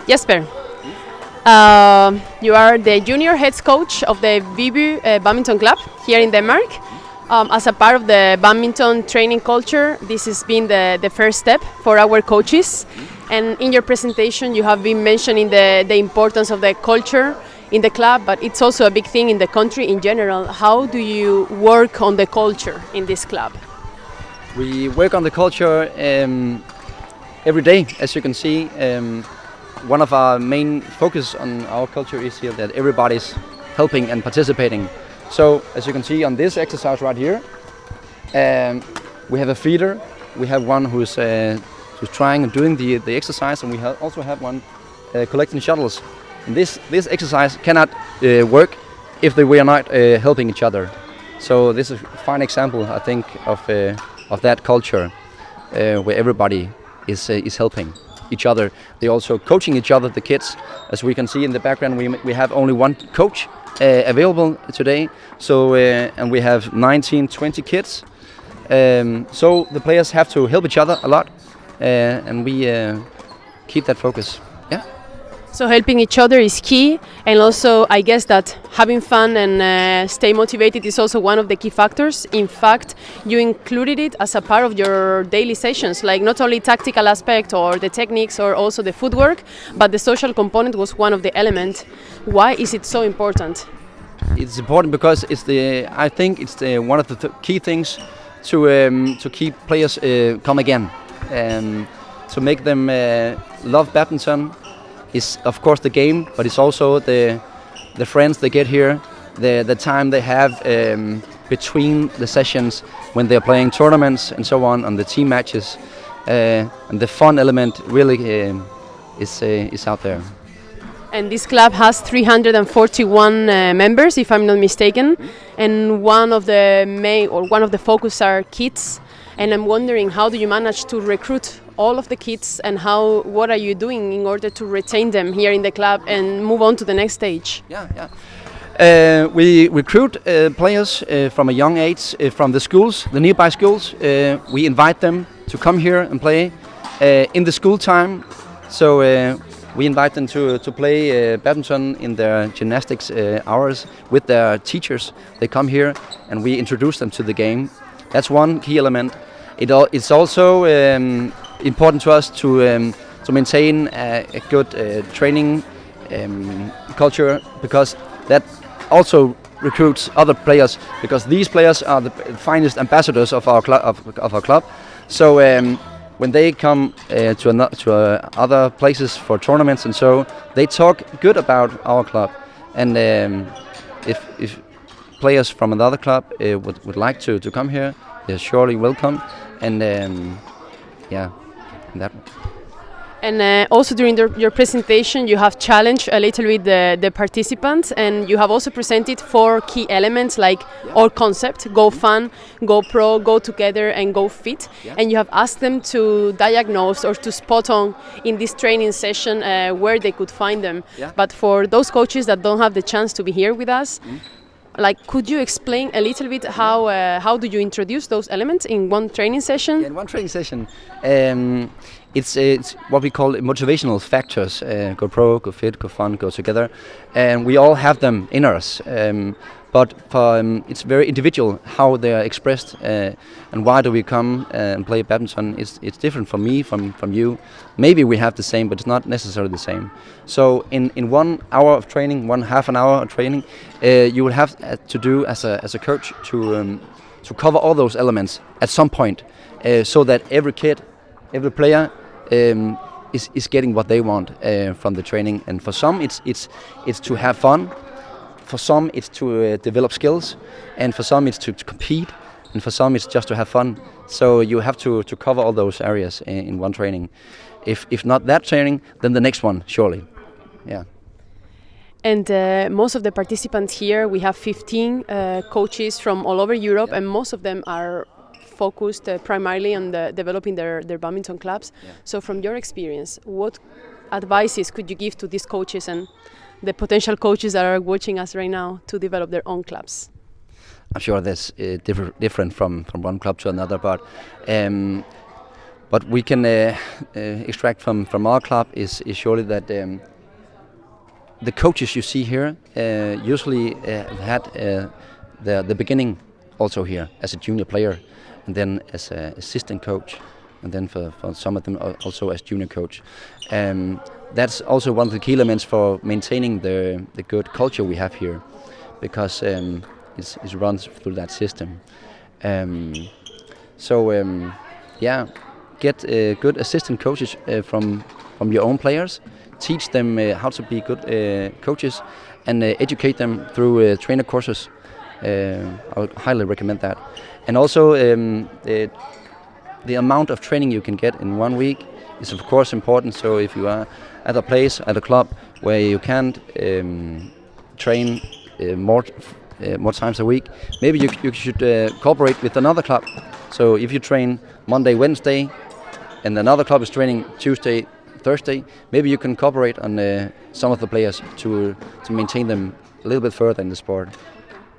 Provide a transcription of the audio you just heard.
Jesper, you are the junior head coach of the Viby Badminton Club here in Denmark. As a part of the badminton training culture, this has been the first step for our coaches. And in your presentation, you have been mentioning the importance of the culture in the club, but it's also a big thing in the country in general. How do you work on the culture in this club? We work on the culture every day, as you can see. One of our main focus on our culture is here that everybody's helping and participating. So, as you can see on this exercise right here, we have a feeder. We have one who's trying and doing the exercise, and we also have one collecting shuttles. And this exercise cannot work if we are not helping each other. So this is a fine example, I think, of that culture where everybody is helping each other. They're also coaching each other, the kids. As we can see in the background, we have only one coach available today. So and we have 19-20 kids. So the players have to help each other a lot, and we keep that focus. Yeah. So helping each other is key, and also I guess that having fun and stay motivated is also one of the key factors. In fact, you included it as a part of your daily sessions, like not only tactical aspect or the techniques or also the footwork, but the social component was one of the elements. Why is it so important? It's important because I think it's one of the key things to keep players come again, to make them love badminton. Is of course the game, but it's also the friends they get here, the time they have between the sessions when they're playing tournaments and so on the team matches, and the fun element really is out there. And this club has 341 members, if I'm not mistaken, and one of the focus are kids. And I'm wondering, how do you manage to recruit all of the kids, and what are you doing in order to retain them here in the club and move on to the next stage? We recruit players from a young age from the schools, the nearby schools. We invite them to come here and play in the school time. So we invite them to play badminton in their gymnastics hours with their teachers. They come here and we introduce them to the game. That's one key element. It's also important to us to maintain a good training culture, because that also recruits other players, because these players are the finest ambassadors of our club. So when they come to other places for tournaments and so, they talk good about our club. And if players from another club would like to come here, they're surely welcome. And that. And also during your presentation, you have challenged a little bit the participants, and you have also presented 4 key elements like our concept: go fun, go pro, go together, and go fit. Yeah. And you have asked them to diagnose or to spot on in this training session where they could find them. Yeah. But for those coaches that don't have the chance to be here with us, could you explain a little bit how do you introduce those elements in one training session? Yeah, in one training session, it's what we call motivational factors. Go pro, go fit, go fun, go together, and we all have them in us. But it's very individual how they are expressed, and why do we come and play badminton? It's different from me, from you. Maybe we have the same, but it's not necessarily the same. So in 1 hour of training, half an hour of training, you will have to do as a coach to cover all those elements at some point, so that every kid, every player is getting what they want from the training. And for some, it's to have fun. For some, it's to develop skills, and for some, it's to compete, and for some, it's just to have fun. So you have to cover all those areas in one training. If not that training, then the next one, surely. Yeah. And most of the participants here, we have 15 coaches from all over Europe, and most of them are focused primarily on developing their badminton clubs. Yeah. So from your experience, what advices could you give to these coaches and the potential coaches that are watching us right now to develop their own clubs? I'm sure that's different from one club to another, but what we can extract from our club is surely that the coaches you see here usually have had the beginning also here as a junior player, and then as an assistant coach, and then for some of them also as junior coach. That's also one of the key elements for maintaining the good culture we have here, because it runs through that system. Get good assistant coaches from your own players. Teach them how to be good coaches, and educate them through trainer courses. I would highly recommend that. And also the amount of training you can get in 1 week is of course important. So if you are at a place, at a club where you can't train more times a week, maybe you should cooperate with another club. So if you train Monday, Wednesday, and another club is training Tuesday, Thursday, maybe you can cooperate on some of the players to maintain them a little bit further in the sport.